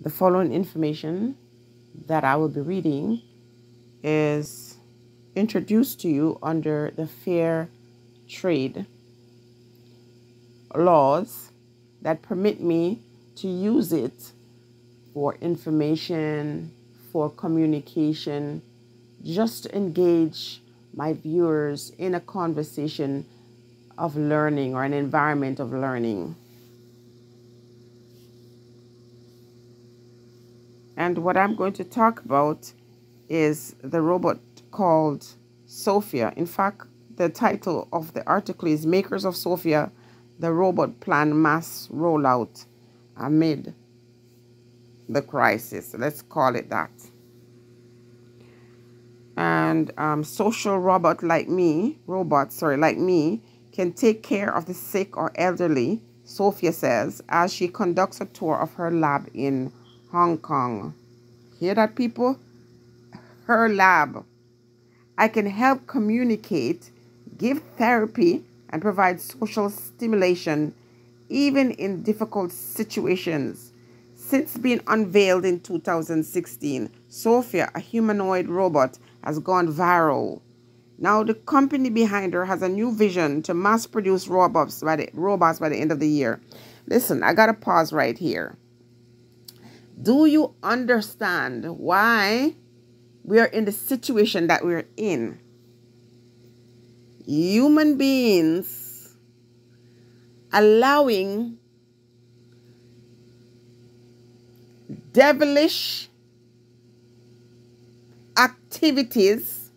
The following information that I will be reading is introduced to you under the fair trade laws that permit me to use it for information, for communication, just to engage my viewers in a conversation of learning or an environment of learning. And what I'm going to talk about is the robot called Sophia. In fact, the title of the article is Makers of Sophia, the Robot Plan Mass Rollout Amid the Crisis. Let's call it that. And social robots like me can take care of the sick or elderly, Sophia says, as she conducts a tour of her lab in Hong Kong. Hear that, people? Her lab. I can help communicate, give therapy, and provide social stimulation, even in difficult situations. Since being unveiled in 2016, Sophia, a humanoid robot, has gone viral. Now the company behind her has a new vision to mass produce robots by the end of the year. Listen, I gotta pause right here. Do you understand why we are in the situation that we're in? Human beings allowing devilish activities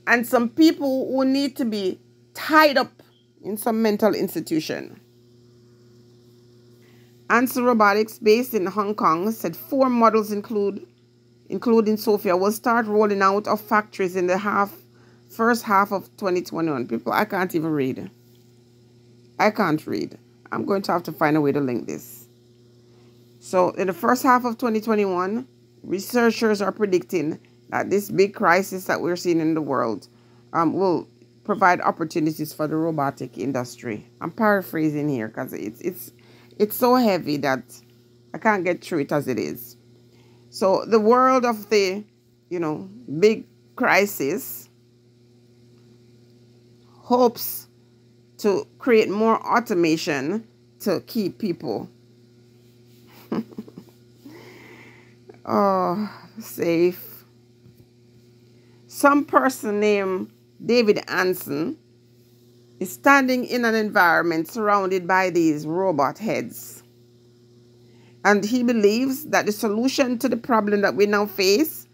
and some people who need to be tied up in some mental institution. Answer Robotics, based in Hong Kong, said 4 models including Sophia, will start rolling out of factories in the first half of 2021. People, I can't even read. I can't read. I'm going to have to find a way to link this. So in the first half of 2021, researchers are predicting that this big crisis that we're seeing in the world will provide opportunities for the robotic industry. I'm paraphrasing here because it's so heavy that I can't get through it as it is. So the world of the, big crisis hopes to create more automation to keep people safe. Some person named David Anson is standing in an environment surrounded by these robot heads. And he believes that the solution to the problem that we now face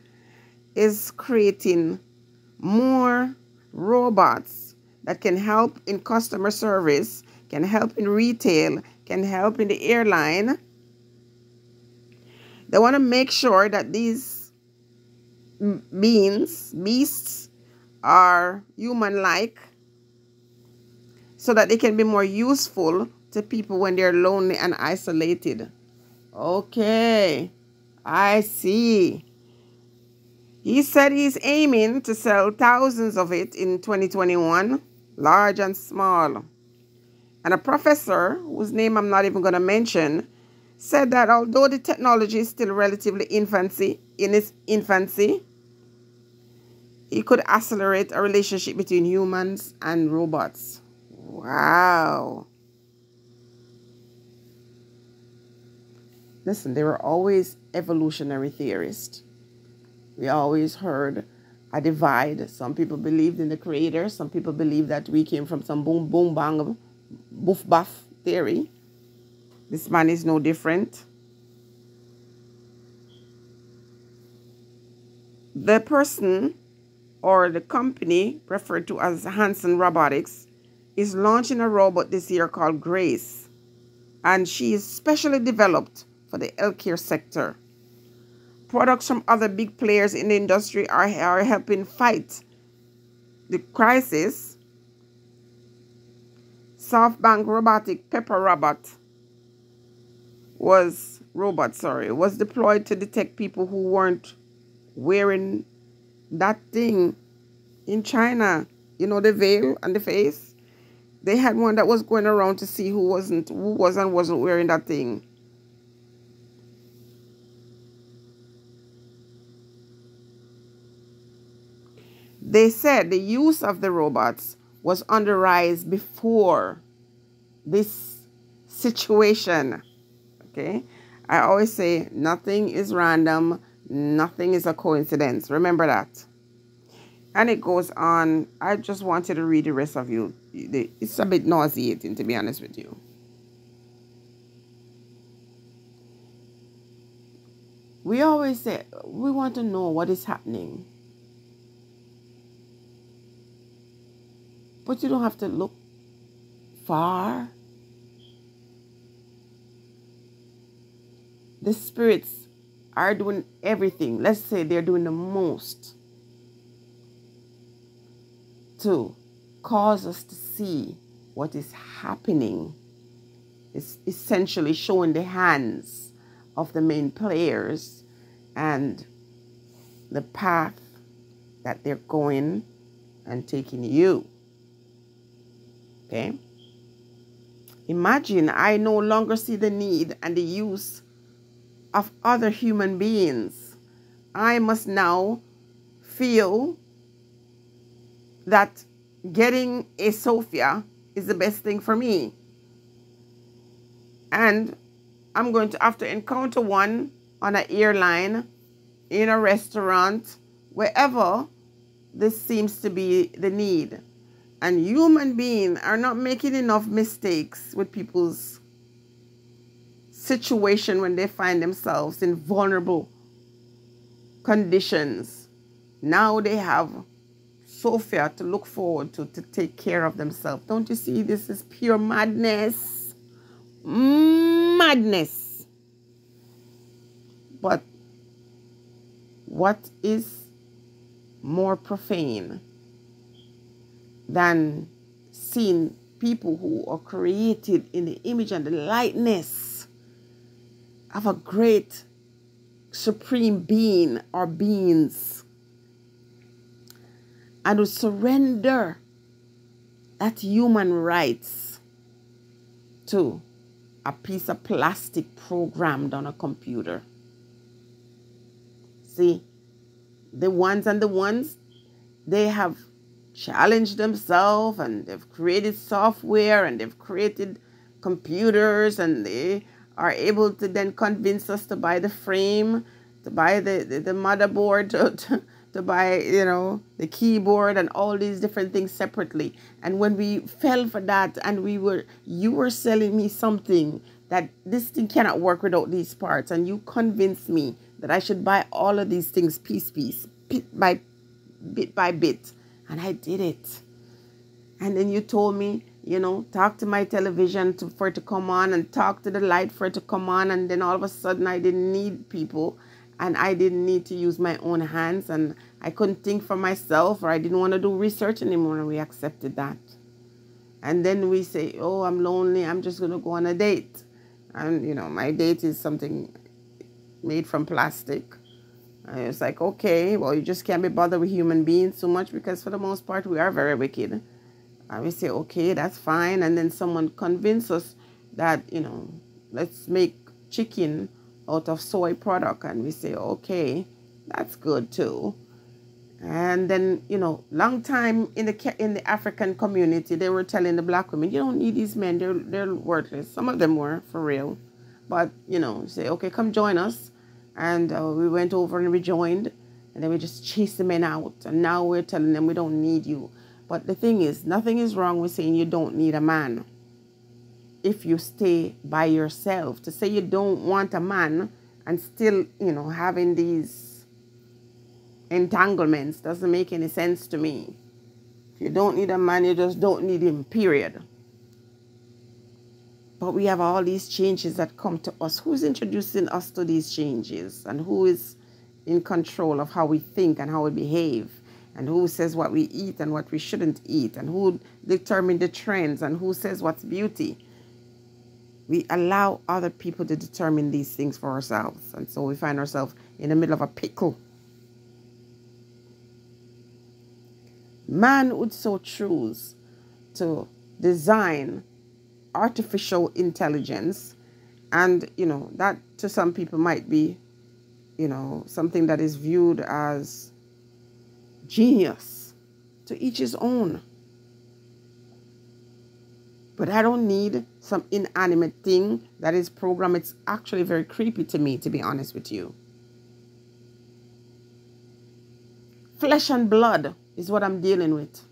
is creating more robots that can help in customer service, can help in retail, can help in the airline. They want to make sure that these beasts are human-like so that they can be more useful to people when they're lonely and isolated. Okay, I see. He said he's aiming to sell thousands of it in 2021, large and small. And a professor, whose name I'm not even going to mention, said that although the technology is still relatively in its infancy, it could accelerate a relationship between humans and robots. Wow. Listen, there were always evolutionary theorists. We always heard a divide. Some people believed in the creator. Some people believed that we came from some boom, boom, bang, boof, buff theory. This man is no different. The person or the company referred to as Hanson Robotics is launching a robot this year called Grace. And she is specially developed for the healthcare sector. Products from other big players in the industry are helping fight the crisis. SoftBank robotic Pepper Robot was deployed to detect people who weren't wearing that thing in China. The veil on the face. They had one that was going around to see who was and wasn't wearing that thing. They said the use of the robots was on the rise before this situation. Okay? I always say nothing is random, nothing is a coincidence. Remember that. And it goes on. I just wanted to read the rest of you. It's a bit nauseating, to be honest with you. We always say we want to know what is happening. But you don't have to look far. The spirits are doing everything. Let's say they're doing the most to cause us to see what is happening. It's essentially showing the hands of the main players and the path that they're going and taking you. Okay? Imagine I no longer see the need and the use of other human beings. I must now feel that getting a Sophia is the best thing for me. And I'm going to have to encounter one on an airline, in a restaurant, wherever this seems to be the need. And human beings are not making enough mistakes with people's situation when they find themselves in vulnerable conditions. Now they have Sophia to look forward to take care of themselves. Don't you see? This is pure madness. Madness. But what is more profane than seeing people who are created in the image and the likeness of a great supreme being or beings, and to surrender that human rights to a piece of plastic programmed on a computer? See, the ones, they have challenged themselves, and they've created software, and they've created computers, and they are able to then convince us to buy the frame, to buy the motherboard, to buy, the keyboard and all these different things separately. And when we fell for that, and you were selling me something that this thing cannot work without these parts, and you convinced me that I should buy all of these things piece, bit by bit. And I did it. And then you told me, talk to my television for it to come on, and talk to the light for it to come on. And then all of a sudden I didn't need people, and I didn't need to use my own hands, and I couldn't think for myself, or I didn't want to do research anymore. And we accepted that. And then we say, oh, I'm lonely, I'm just going to go on a date. And, my date is something made from plastic. And it's like, okay, well, you just can't be bothered with human beings so much, because for the most part, we are very wicked. And we say, okay, that's fine. And then someone convinces us that, let's make chicken out of soy product. And we say, okay, that's good too. And then, long time in the African community, they were telling the black women, you don't need these men, they're worthless. Some of them were, for real. But, say, okay, come join us. And we went over and we joined, and then we just chased the men out. And now we're telling them we don't need you. But the thing is, nothing is wrong with saying you don't need a man if you stay by yourself. To say you don't want a man and still, having these entanglements doesn't make any sense to me. If you don't need a man, you just don't need him, period. But we have all these changes that come to us. Who's introducing us to these changes? And who is in control of how we think and how we behave? And who says what we eat and what we shouldn't eat? And who determines the trends? And who says what's beauty? We allow other people to determine these things for ourselves. And so we find ourselves in the middle of a pickle. Man would so choose to design artificial intelligence. And, you know, that to some people might be, you know, something that is viewed as genius. To each his own. But I don't need some inanimate thing that is programmed. It's actually very creepy to me, to be honest with you. Flesh and blood is what I'm dealing with.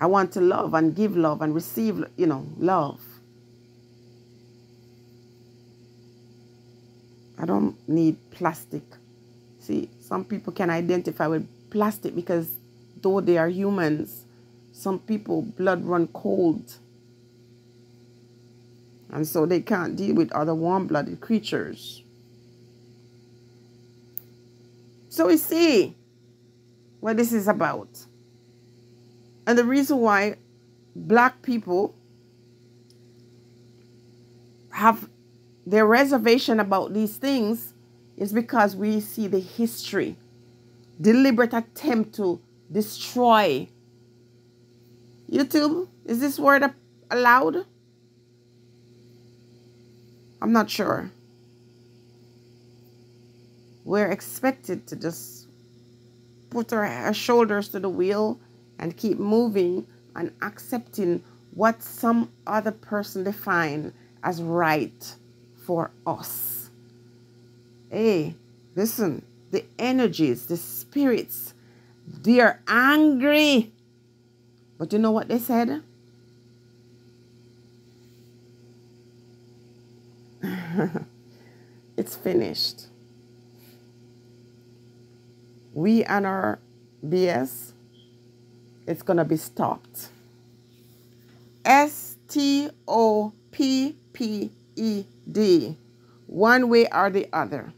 I want to love and give love and receive, you know, love. I don't need plastic. See, some people can identify with plastic because though they are humans, some people blood run cold. And so they can't deal with other warm-blooded creatures. So we see what this is about. And the reason why black people have their reservation about these things is because we see the history, deliberate attempt to destroy. YouTube, is this word allowed? I'm not sure. We're expected to just put our shoulders to the wheel and keep moving and accepting what some other person define as right for us. Hey, listen, the energies, the spirits, they are angry. But you know what they said? It's finished. We and our BS, it's gonna be stopped. STOPPED. One way or the other.